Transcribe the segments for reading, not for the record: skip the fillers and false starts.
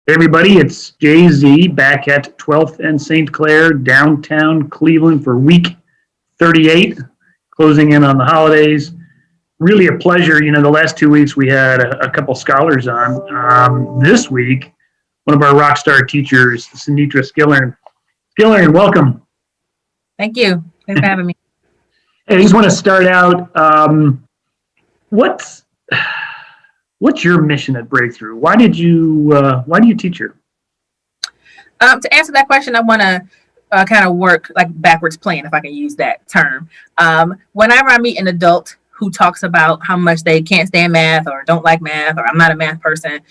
Hey everybody, it's Jay-Z back at 12th and St. Clair, downtown Cleveland for week 38, closing in on the holidays. Really a pleasure. You know, the last 2 weeks we had a couple scholars on. This week, one of our rock star teachers, Cynitra Skillern. Skillern, welcome. Thank you. Thanks for having me. Hey, I just want to start out. What's your mission at Breakthrough? Why do you teach here? To answer that question, I want to kind of work like backwards plan, if I can use that term. Whenever I meet an adult who talks about how much they can't stand math or don't like math or I'm not a math person,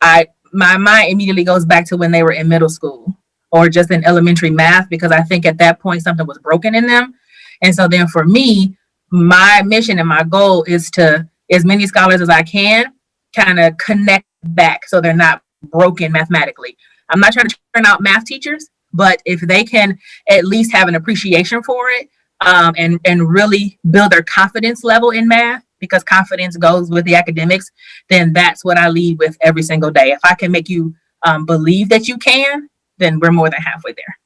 my mind immediately goes back to when they were in middle school or just in elementary math, because I think at that point something was broken in them. And so then for me, my mission and my goal is to, as many scholars as I can, kind of connect back so they're not broken mathematically. I'm not trying to turn out math teachers, but if they can at least have an appreciation for it, and really build their confidence level in math, because confidence goes with the academics, then that's what I lead with every single day. If I can make you believe that you can, then we're more than halfway there.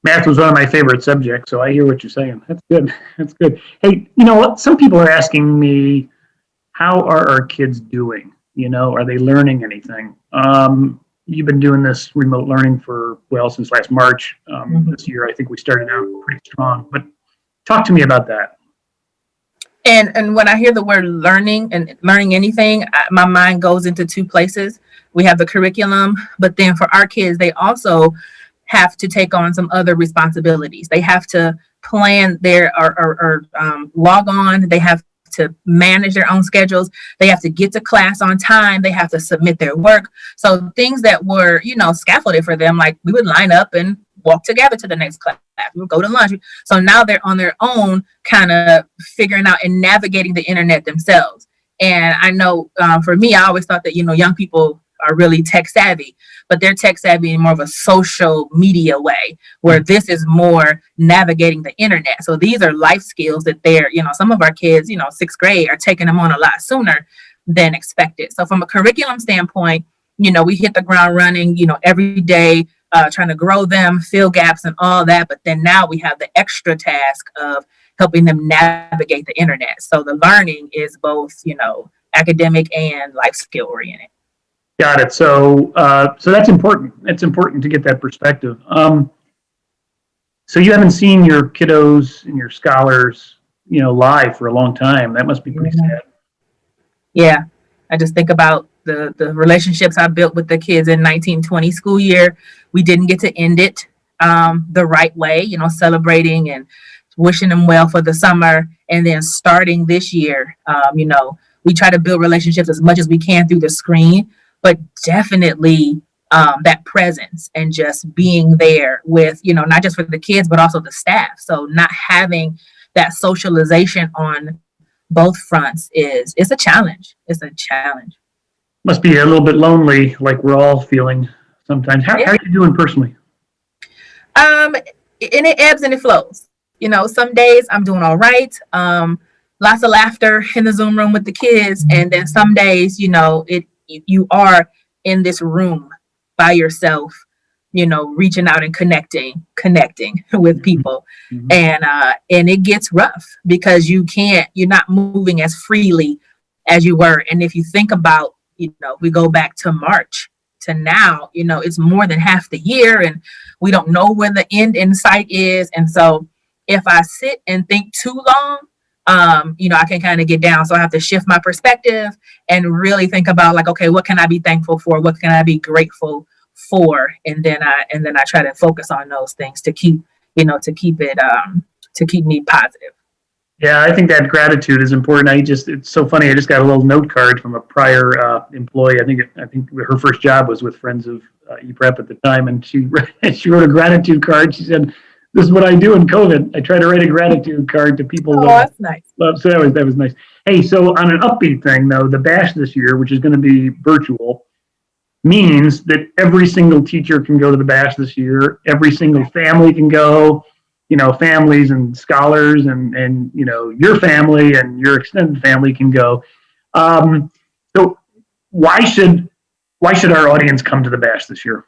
Math was one of my favorite subjects, so I hear what you're saying. That's good. That's good. Hey, you know what? Some people are asking me, how are our kids doing? You know, are they learning anything? You've been doing this remote learning since last March. This year, I think we started out pretty strong. But talk to me about that. And when I hear the word learning and learning anything, my mind goes into two places. We have the curriculum, but then for our kids, they also have to take on some other responsibilities. They have to plan their or log on. They have to manage their own schedules. They have to get to class on time. They have to submit their work. So things that were, scaffolded for them, like we would line up and walk together to the next class. We would go to lunch. So now they're on their own, kind of figuring out and navigating the internet themselves. And I know for me, I always thought that, young people are really tech savvy, but they're tech savvy in more of a social media way, where this is more navigating the internet. So these are life skills that they're, some of our kids, sixth grade are taking them on a lot sooner than expected. So from a curriculum standpoint, we hit the ground running, every day, trying to grow them, fill gaps and all that. But then now we have the extra task of helping them navigate the internet. So the learning is both, academic and life skill oriented. Got it. So that's important. It's important to get that perspective. So you haven't seen your kiddos and your scholars, live for a long time. That must be pretty sad. Yeah. I just think about the relationships I built with the kids in 1920 school year. We didn't get to end it the right way, celebrating and wishing them well for the summer. And then starting this year, we try to build relationships as much as we can through the screen, but definitely that presence and just being there with, not just for the kids, but also the staff. So not having that socialization on both fronts it's a challenge. It's a challenge. Must be a little bit lonely, like we're all feeling sometimes. How are you doing personally? And it ebbs and it flows. Some days I'm doing all right. Lots of laughter in the Zoom room with the kids. And then some days, you are in this room by yourself, reaching out and connecting with people. And it gets rough because you're not moving as freely as you were. And if you think about, we go back to March to now, it's more than half the year and we don't know where the end in sight is. And so if I sit and think too long, I can kind of get down. So I have to shift my perspective and really think about like, okay, what can I be thankful for? What can I be grateful for? And then I try to focus on those things to keep me positive. Yeah, I think that gratitude is important. It's so funny. I just got a little note card from a prior employee. I think her first job was with Friends of ePrep at the time, and she wrote a gratitude card. She said, "This is what I do in COVID. I try to write a gratitude card to people." Oh, that's nice. So that was nice. Hey, so on an upbeat thing though, the bash this year, which is going to be virtual, means that every single teacher can go to the bash this year. Every single family can go. Families and scholars and your family and your extended family can go. So why should Why should our audience come to the bash this year?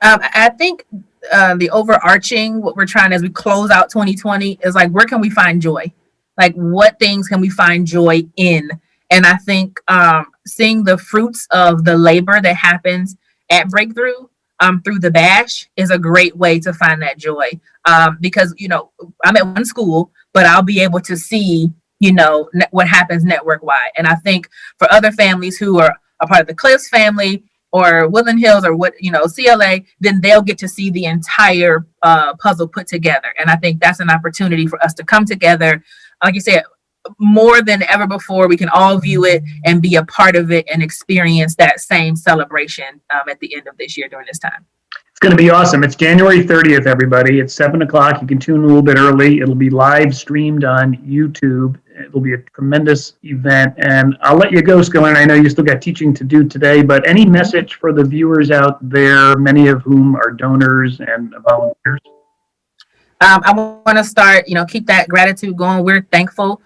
I think the overarching, what we're trying as we close out 2020 is like, where can we find joy? Like, what things can we find joy in? And I think seeing the fruits of the labor that happens at Breakthrough through the bash is a great way to find that joy. Because, I'm at one school, but I'll be able to see, what happens network wide. And I think for other families who are a part of the Cliffs family or Woodland Hills or CLA, then they'll get to see the entire puzzle put together. And I think that's an opportunity for us to come together. Like you said, more than ever before, we can all view it and be a part of it and experience that same celebration at the end of this year during this time. It's going to be awesome. It's January 30th, everybody. It's 7 o'clock. You can tune a little bit early. It'll be live streamed on YouTube. It'll be a tremendous event. And I'll let you go, Skillern. I know you still got teaching to do today, but any message for the viewers out there, many of whom are donors and volunteers? I want to start, keep that gratitude going. We're thankful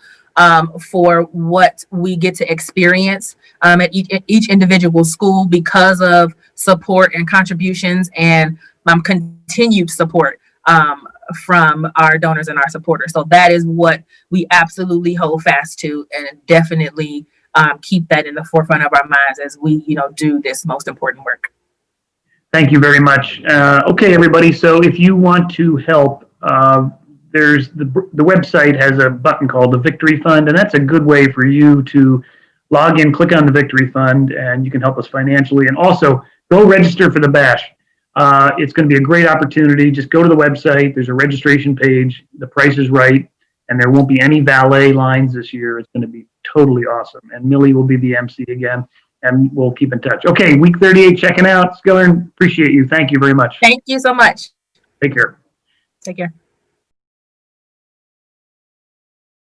for what we get to experience at each individual school because of support and contributions and continued support from our donors and our supporters. So that is what we absolutely hold fast to, and definitely keep that in the forefront of our minds as we, do this most important work. Thank you very much. Okay, everybody. So if you want to help, there's the website has a button called the Victory Fund, and that's a good way for you to log in, click on the Victory Fund, and you can help us financially. And also go register for the bash. It's going to be a great opportunity. Just go to the website. There's a registration page. The price is right, and there won't be any valet lines this year. It's going to be totally awesome. And Millie will be the MC again, and we'll keep in touch. Okay, week 38 checking out. Skillern, appreciate you. Thank you very much. Thank you so much. Take care. Take care.